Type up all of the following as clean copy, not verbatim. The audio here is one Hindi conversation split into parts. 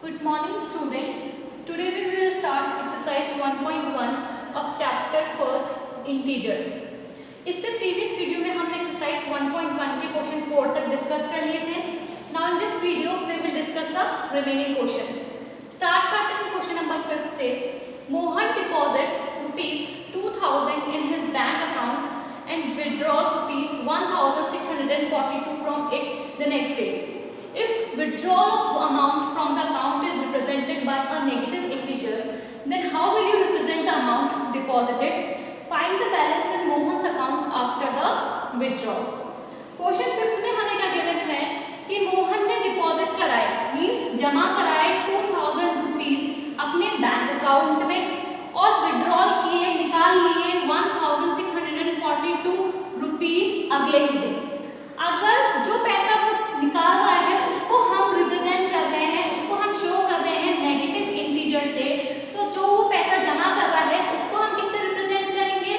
Good morning students. Today we will start exercise 1.1 of chapter first integers. इससे previous video में हमने exercise 1.1 के question 4 तक discuss कर लिए थे. Now in this video we will discuss the remaining questions. Start करते हैं question number 5 से. Mohan deposits rupees 2000 in his bank account and withdraws rupees 1642 from it the next day. If withdrawal of amount from the account is represented by a negative integer, then how will you represent the amount deposited? Find the balance in Mohan's account after the withdrawal. Question 5 में हमें क्या given है कि मोहन ने डिपॉजिट कराए, मीन्स जमा कराए 2000 रुपीज अपने बैंक अकाउंट में और विड्रॉल किए, निकाल लिए 1642 रुपीज अगले ही दिन. अगर जो पैसा वो निकाल रहा है उसको हम रिप्रेजेंट कर रहे हैं, उसको हम शो कर रहे हैं नेगेटिव इंटीजर से, तो जो वो पैसा जमा कर रहा है उसको हम किससे रिप्रेजेंट करेंगे?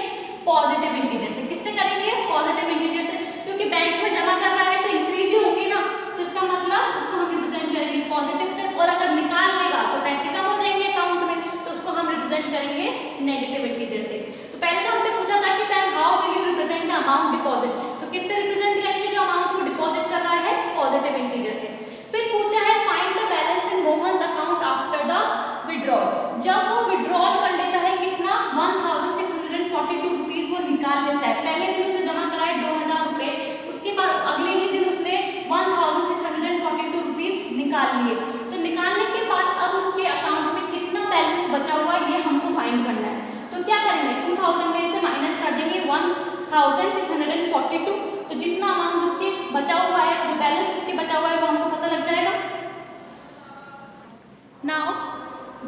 पॉजिटिव इंटीजर से. किससे करेंगे? पॉजिटिव इंटीजर से, क्योंकि बैंक में जमा कर रहा है तो इंक्रीज ही होगी ना, तो इसका मतलब उसको हम रिप्रेजेंट करेंगे पॉजिटिव से. और अगर निकाल लेगा तो पैसे कम हो जाएंगे अकाउंट में, तो उसको हम रिप्रेजेंट करेंगे नेगेटिव इंटीजर से. तो पहले तो हमसे पूछा था कि then how will you represent the amount deposit, तो किससे रिप्रेजेंट करेंगे जो अमाउंट को डिपॉजिट कर रहा है? पॉजिटिव इंटीजर से. फिर पूछा है find the balance in Mohan's account after the withdrawal. जब वो विड्रॉल कर लेता है कितना? 1642 रुपीज वो निकाल लेता है. पहले दिन उसने जमा कराए 2000 रुपए, उसके बाद अगले ही दिन उसने 1642 रुपीज निकाल लिए. तो निकालने के बाद अब उसके अकाउंट में कितना बैलेंस बचा हुआ है ये हमको फाइंड करना है. तो क्या करेंगे? 2000 में से माइनस कर देंगे 1642, तो जितना अमाउंट उसके बचा हुआ है, जो बैलेंस उसके बचा हुआ है वो हमको पता लग जाएगा. नाउ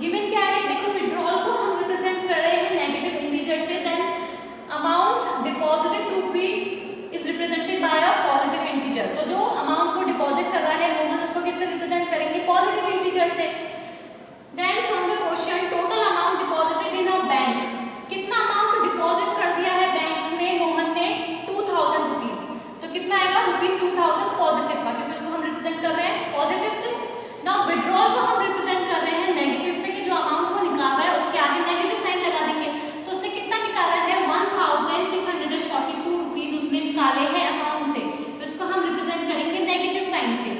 गिवन क्या है? देखो विड्रॉल को हम रिप्रेजेंट कर रहे हैं नेगेटिव इंटीजर से, then amount deposited to be is represented by a positive integer. तो जो अमाउंट को डिपॉजिट कर रहा है मोहन, उसको किससे रिप्रेजेंट करेंगे? पॉजिटिव इंटीजर से. Then from the question total amount deposited in a bank, कितना अमाउंट डिपॉजिट कर दिया है बैंक में मोहन ने? 2000 रुपीज. तो कितना आएगा? रुपीज 2000 पॉजिटिव का, क्योंकि उसको हम रिप्रेजेंट कर रहे हैं पॉजिटिव से. नाउ विड्रॉल को हम रिप्रेजेंट कर रहे हैं नेगेटिव से, कि जो अमाउंट वो निकाल रहा है उसके आगे नेगेटिव साइन लगा देंगे. तो उसने कितना निकाला है? 1642 रुपीज उसने निकाले हैं अकाउंट से, तो इसको हम रिप्रेजेंट करेंगे नेगेटिव साइन से.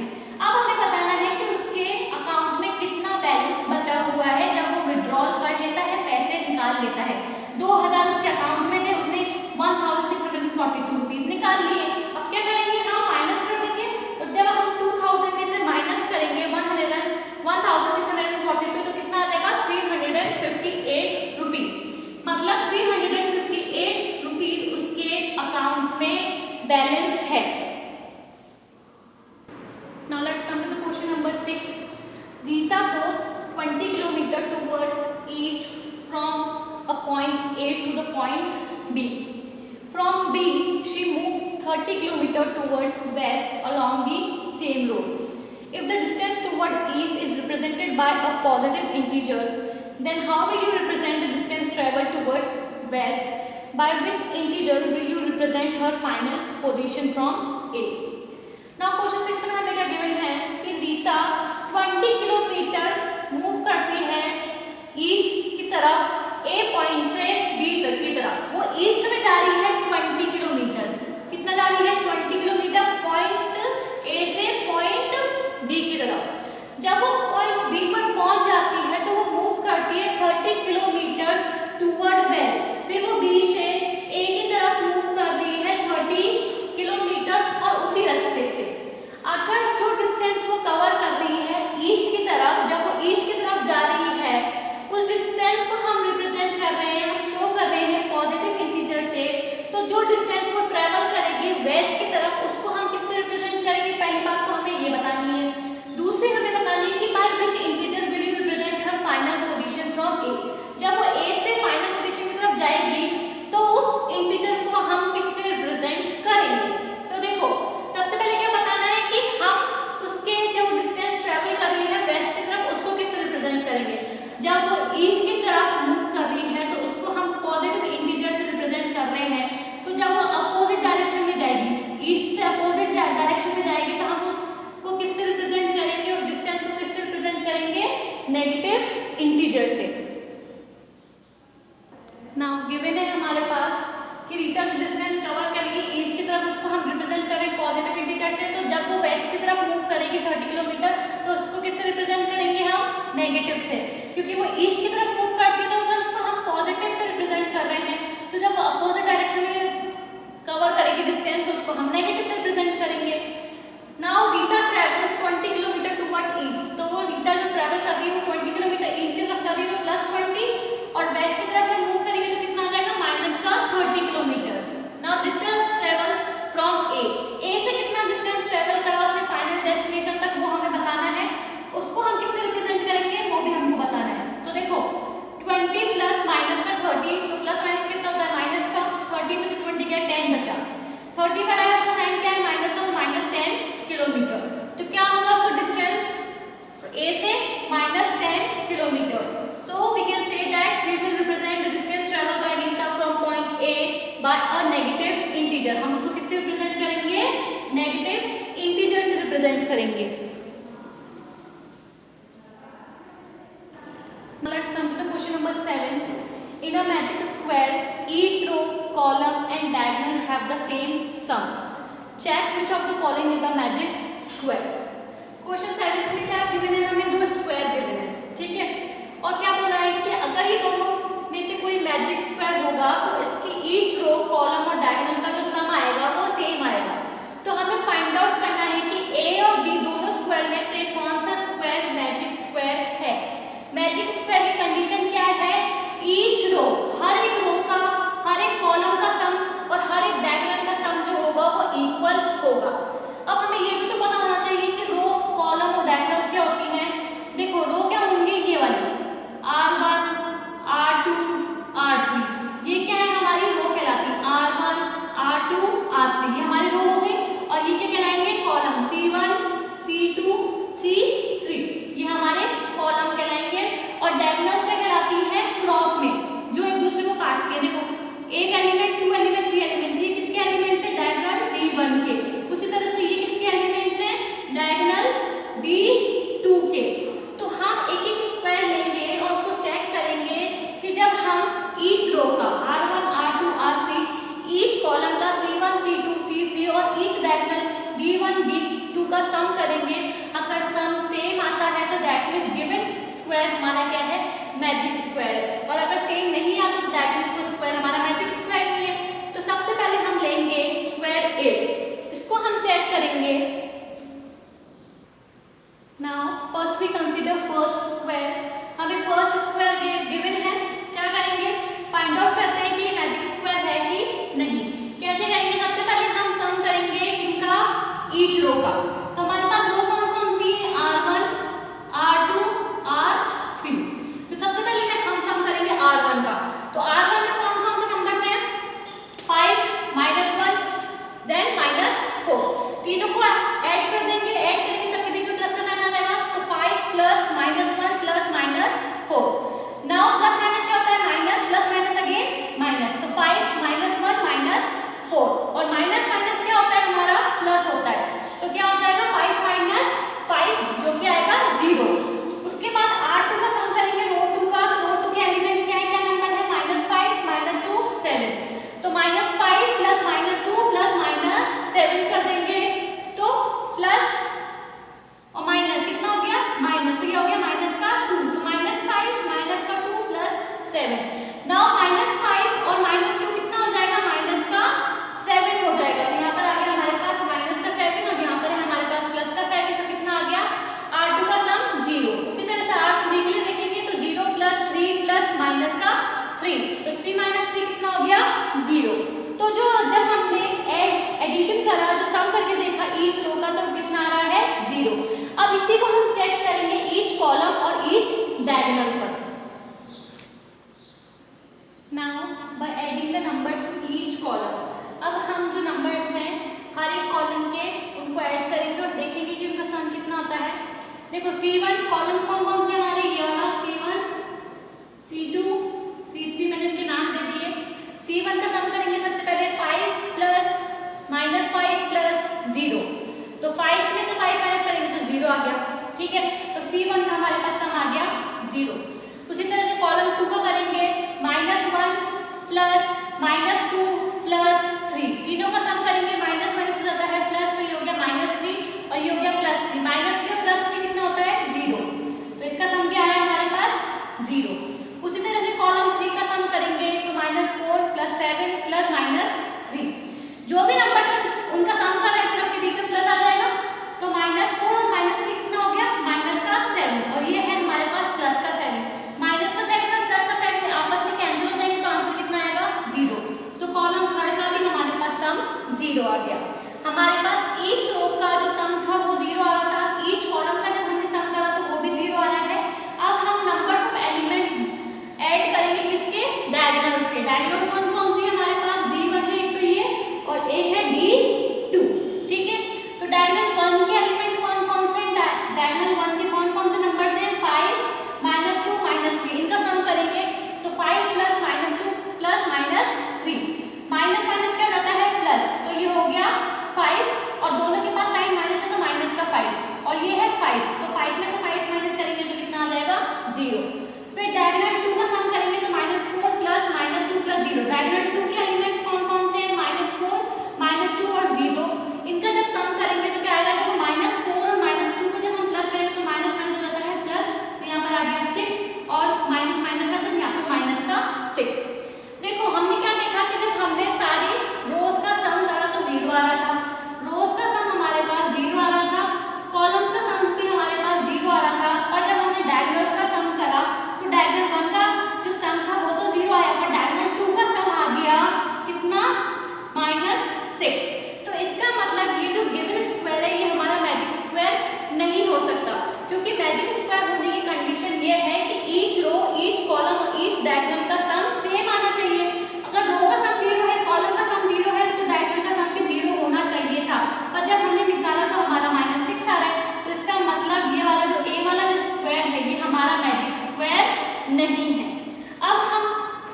अब हमें बताना है कि उसके अकाउंट में कितना बैलेंस बचा हुआ है जब वो विड्रॉल कर लेता है, पैसे निकाल लेता है. 2000 उसके अकाउंट में थे, उसने 1642 रुपीज निकाल लिए. अब क्या करेंगे? हम माइनस कर देंगे. तो जब हम 2000 में से माइनस करेंगे 1642, तो कितना आ जाएगा? 358 रुपीज. मतलब 358 रुपीज उसके अकाउंट में बैलेंस है. Now let's come to the question number 6. Rita goes 20 kilometer towards east from a point A to the point B. From B, she moves 30 kilometer towards west along the same road. If the distance toward east is represented by a positive integer, then how will you represent the distance traveled towards west? By which integer will you represent her final position from A? Now question 6 में हमें क्या गिवन है कि रीता 20 किलोमीटर मूव करती है ईस्ट की तरफ, ए पॉइंट से बी तक की तरफ. वो ईस्ट में जा रही है 20 किलोमीटर. कितना जा रही है? 20 किलोमीटर पॉइंट ए से पॉइंट बी की तरफ. जब वो पॉइंट बी पर पहुंच जाती है तो वो मूव करती है 30 किलोमीटर टूवर्ड वेस्ट. फिर वो बी से ए की तरफ मूव कर रही है 30 किलोमीटर और उसी रास्ते से. अगर जो डिस्टेंस वो कवर कर रही है ईस्ट की तरफ, जब वो ईस्ट की तरफ जा रही है, उस डिस्टेंस को हम रिप्रेजेंट कर रहे हैं, हम शो कर रहे हैं पॉजिटिव इंटीजर से. तो जो डिस्टेंस वो ट्रेवल करेगी वेस्ट की तरफ, उसको हम किससे रिप्रेजेंट करेंगे? पहली बात तो हमें ये बतानी है. दूसरी हमें बतानी है कि by which integer will you represent her final position from A. जब क्योंकि वो ईस्ट की तरफ मूव करती है तो अगर उसको हम पॉजिटिव से रिप्रेजेंट कर रहे हैं तो जब अपोजिट डायरेक्शन में कवर करेगी डिस्टेंस तो उसको हम नेगेटिव से रिप्रेजेंट करेंगे। Now Rita travels 20 kilometre toward east, तो रीता जो ट्रैवल कर रही है वो 20 किलोमीटर ईस्ट की तरफ कर रही है तो +20 और वेस्ट की तरफ जब मूव करेगी तो कितना आ जाएगा -30 kilometre. Now distance travel from A से कितना डिस्टेंस ट्रेवल करा उसने फाइनल डेस्टिनेशन तक वो हमें बताना है, उसको हम किससे रिप्रेजेंट करेंगे वो भी हमको बताना है। तो देखो 20 प्लस माइनस का 30, तो प्लस माइनस कितना होता है माइनस का, 30 में से 20 गया 10 बचा, 30 बढ़ा है उसका साइन क्या है माइनस का, तो -10 किलोमीटर। तो क्या होगा उसका डिस्टेंस ए से -10 kilometre. So we can say that we will represent the distance travel by Rita from point a by a negative integer. हम उसको किससे रिप्रेजेंट करेंगे, नेगेटिव इंटीजर से रिप्रेजेंट करेंगे। Let's come to the question number 7. In a magic square, each row, column and diagonal have the same sum. Check which of the following is a magic square. Question 7 में क्या गिवन है, हमें दो स्क्वायर दे देना है, ठीक है, और क्या बोला है कि अगर ये दोनों में से कोई मैजिक स्क्वायर होगा तो इसकी ईच रो, कॉलम और डायगोनल का जो सम आएगा वो सेम आएगा। तो हमें फाइंड आउट करना है कि ए और बी दोनों स्क्वायर में से कौन सा स्क्वायर मैजिक स्क्वायर है। मैजिक स्क्वायर की कंडीशन क्या है, ईच रो, हर एक रो का, हर एक कॉलम का सम और हर एक डायगोनल का सम जो होगा वो इक्वल होगा। अब हमें ये भी तो पता होना चाहिए कि रो, कॉलम और डायगोनल्स क्या होती हैं। देखो रो क्या होंगे, ये वाली R1, R2, R3, ये क्या है हमारी रो कहलाती है, R1, R2, R3 ये हमारी रो हो गई। और ये क्या कहलाएंगे, कॉलम C1, C2, C3 ये हमारे कॉलम कहलाएंगे। और डायगोनल्स क्या कहलाती है, क्रॉस में जो एक दूसरे को काटते हैं। देखो एक एलिमेंट, 2 एलिमेंट, 3 एलिमेंट, ये किसके एलिमेंट है, डायगोनल D1 के। उसी तरह से ये किसके एलिमेंट्स हैं, डायगोनल D2 के। तो हम एक एक स्क्वायर लेंगे और उसको चेक करेंगे कि जब हम ईच रो का R1, R2, R3, each column का C1, C2, C3 और ईच डायगोनल D1, D2 का सम करेंगे, अगर सम सेम आता है तो दैट मींस गिवन स्क्वायर हमारा क्या है, मैजिक स्क्वायर। और अगर सेम नहीं आता तो दैट मींस वो स्क्वायर हमारा मैजिक स्क्वायर नहीं है। तो सबसे पहले हम लेंगे स्क्वायर ए, इसको हम चेक करेंगे। Now first we consider first square. हमें फर्स्ट स्क्वायर गिवन है, क्या करेंगे, फाइंड आउट करते हैं कि ये मैजिक स्क्वायर है कि नहीं। कैसे करेंगे, सबसे पहले हम सम करेंगे इनका, ईच रो का। तो हमारे पास रो कौन कौन सी है, R1, R2, R3। तो सबसे पहले हम सम करेंगे R1 का। तो R1 में कौन कौन से नंबर्स हैं, 5, -1, देन -4, तीनों को ऐड कर देंगे। ऐड करेंगे, सबके बीच में प्लस का साइन आ जाएगा, तो 5 plus -1 plus -4। Now plus minus क्या होता है, minus plus minus again minus, तो 5 -1 -4 और माइनस माइनस क्या होता है हमारा, प्लस होता है। तो क्या हो जाएगा 5 - 5 जो कि आएगा 0। उसके बाद R2 का सम करेंगे रो 2 का। तो रो 2 के एलिमेंट्स क्या है, क्या नंबर है, -5 -2 7। तो -5 प्लस -2 प्लस -7 कर देंगे, तो प्लस और माइनस कितना हो गया, माइनस, तो ये हो गया माइनस का 2, तो -5 माइनस का 2 प्लस 7। नाउ -5 और -2 कितना हो जाएगा, माइनस का 7 हो जाएगा। तो यहाँ पर आ गया हमारे पास माइनस का 7 और यहाँ पर है हमारे पास प्लस का 7, तो कितना आ गया, R2 का सम 0। उसी तरह से R3 के लिए देखेंगे तो 0 प्लस 3 प्लस माइनस का 3, तो 3 - 3 कितना हो गया, 0। तो जो जब हमने एडिशन करा, जो सम करके देखा ईच रो का, तो कितना आ रहा है, 0। अब इसी को हम चेक करेंगे ईच कॉलम और ईच डायगोनल पर। Now by adding the numbers in each column, अब हम जो नंबर्स हैं हर एक कॉलम के उनको ऐड करेंगे और देखेंगे कि उनका सम कितना आता है। देखो C1 कॉलम कौन कौन से हमारे, ये वाला C1, C2, C3 मैंने इनके नाम दे दिए। C1 का सम करेंगे सबसे पहले 5 प्लस -5 प्लस 0, तो 5 में से 5 माइनस करेंगे तो 0 आ गया, ठीक है। तो C1 का हमारे पास सम आ गया 0। उसी तरह से कॉलम 2 का करेंगे -1 प्लस -2 प्लस 3, तीनों का सम करेंगे, माइनस माइनस हो जाता है प्लस, तो ये हो गया -3 और ये हो गया +3। -3 और +3 कितना होता है, 0। तो इसका सम भी आया हमारे पास कंडीशन ये है कि ईच रो, ईच कॉलम और ईच डायगोनल का सम सेम आना चाहिए। अगर रो का सम 0 है, कॉलम का सम 0 है, तो डायगोनल का सम भी 0 होना चाहिए था, पर जब हमने निकाला तो हमारा -6 आ रहा है। तो इसका मतलब ये वाला जो ए वाला जो स्क्वायर है ये हमारा मैजिक स्क्वायर नहीं है। अब हम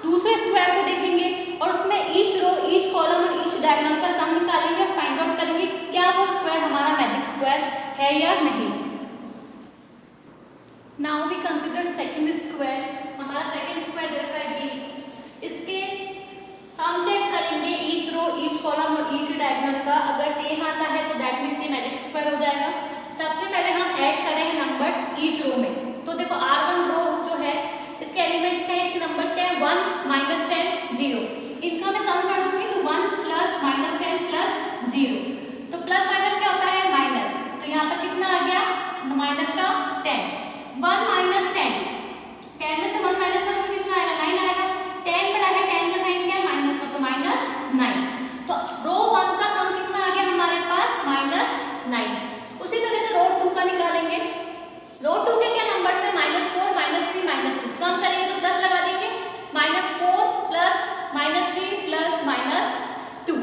दूसरे स्क्वायर को देखेंगे और उसमें ईच रो, ईच कॉलम और ईच डायगोनल का सम निकालेंगे और फाइंड आउट करेंगे क्या वो स्क्वायर हमारा मैजिक स्क्वायर है या नहीं। Now we consider second square. हमारा सेकंड स्क्वायर दे रखा है बी। इसके सम चेक करेंगे ईच रो, ईच कॉलम और ईच डायगोनल का। अगर सेम आता है तो दैट मीन्स ये मैजिक स्क्वायर हो जाएगा। सबसे पहले हम ऐड करेंगे नंबर्स ईच रो में। तो देखो R1 रो जो है इसके एलिमेंट्स क्या है, इसके नंबर्स क्या है, 1 -10 0। इसका मैं सम कर दूंगी तो 1 + -10 + 0। तो प्लस माइनस क्या होता है, माइनस। तो यहाँ पर कितना आ गया, माइनस का 10। 1 - 10, 10 में से 1 माइनस करोगे कितना आएगा, 9 आएगा। 10 बड़ा है, 10 का साइन क्या है, माइनस का, तो -9। तो रो 1 का सम कितना आ गया हमारे पास, -9। उसी तरह से रो 2 का निकालेंगे। रो 2 के क्या नंबर्स है, -4 -3 -2। सम करेंगे तो प्लस लगा देंगे, -4 + -3 + -2।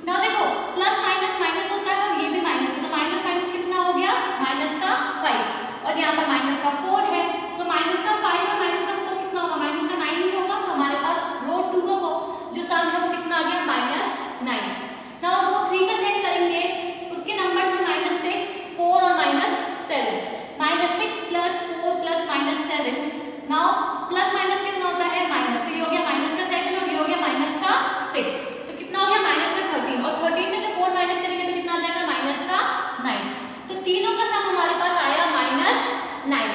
ना देखो प्लस माइनस माइनस होता है और ये भी माइनस है, तो माइनस माइनस कितना हो गया, -5। और यहाँ पर -4 है, तो -5 और -4 कितना होगा, -9 ही होगा। तो हमारे पास रो 2 का जो सम है वो कितना आ गया, -9। नाउ रो 3 का चेक करेंगे, उसके नंबर्स में -6 4 और -7। -6 + 4 + -7। नाउ प्लस माइनस कितना होता है, माइनस। तो ये हो गया माइनस का 7 और ये हो गया माइनस का 6। तो कितना हो गया, माइनस का 13। और 13 में से 4 माइनस करेंगे तो कितना आ जाएगा, माइनस का 9। तो तीनों का सम हमारे पास आया -9।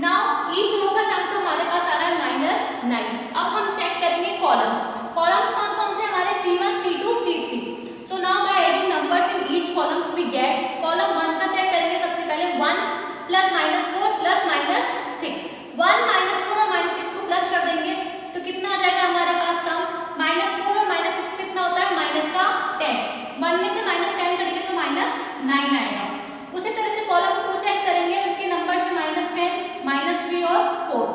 नाउ ईच रो का सम तो हमारे पास आ रहा है -9। अब हम चेक करेंगे कॉलम्स। कॉलम्स कौन कौन से हमारे, C1 C2 C3। So now by adding numbers in each columns we get. Column 1 का चेक करेंगे सबसे पहले, 1 + -4 + -6। 1 -4 और -6 को प्लस कर देंगे तो कितना आ जाएगा हमारे पास सम, -4 और -6 कितना होता है, -10। 1 में से -10 करेंगे तो -9 आएगा। उसी तरह से कॉलम 2 चेक करेंगे, उसके नंबर से -10 -3 और 4।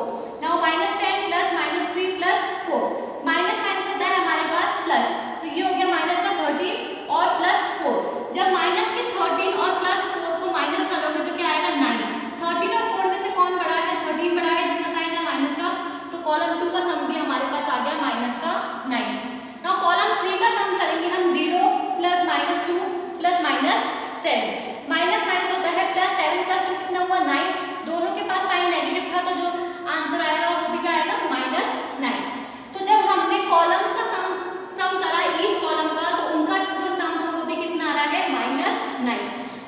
नाउ -10 + -3 + 4, माइनस होता है हमारे पास प्लस, तो ये हो गया -13 और +4। जब माइनस के 13 और +4 को माइनस करोगे तो क्या आएगा, 9। 13 और 4 में से कौन बड़ा है, 13 बड़ा है जिसका साइन है माइनस का। तो कॉलम 2 का सम भी हमारे पास आ गया -9। नाउ कॉलम 3 का सम करेंगे हम, 0 + -2 + -7। माइनस होता है प्लस, 7 + 2 कितना हुआ, 9। दोनों के पास साइन नेगेटिव था तो जो आंसर आएगा वो भी क्या आएगा, -9। तो जब हमने कॉलम्स का सम करा ईच कॉलम का, तो उनका जो सम था वो भी कितना आ रहा है, -9।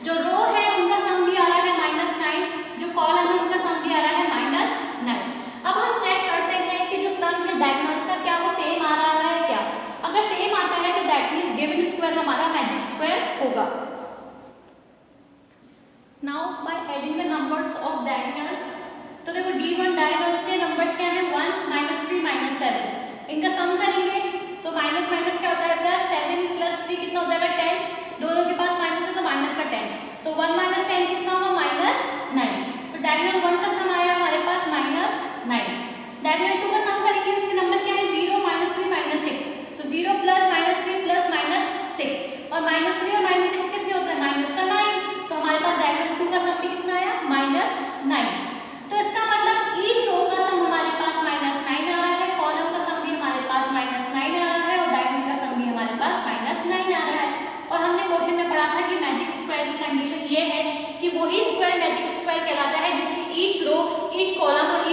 जो रो है उनका सम भी आ रहा है -9, जो कॉलम है उनका सम भी आ रहा है -9। अब हम चेक करते हैं कि जो सम है डायगोनल्स का क्या वो सेम आ रहा है क्या। अगर सेम आता है तो दैट मींस गिवन स्क्वायर हमारा मैजिक स्क्वायर होगा। Now by adding the numbers of diagonals, तो देखो D1 डायगोनल के नंबर्स क्या है, 1 -3 -7। इनका सम करेंगे तो माइनस क्या होता है, +7 + 3 कितना हो जाएगा, 10। दोनों के पास माइनस है तो माइनस का 10, तो 1 - 10 कितना होगा, -9। तो डायगोनल 1 का सम आया हमारे पास -9। डायगोनल 2 का सम करेंगे, उसके नंबर क्या है, 0 -3 -6। तो 0 + -3 + -6, और -3 और -6 कितने होते हैं, माइनस का 9। तो हमारे पास डायगोनल 2 का सम भी कितना आया, -9। तो इसका मतलब ईच रो का सम हमारे पास -9 आ रहा है, कॉलम का सम भी हमारे पास -9 आ रहा है, और डायगोनल का सम भी हमारे पास -9 आ रहा है। और हमने क्वेश्चन में पढ़ा था कि मैजिक स्क्वायर की कंडीशन ये है कि वही स्क्वायर मैजिक स्क्वायर कहलाता है जिसकी ईच रो, ईच कॉलम और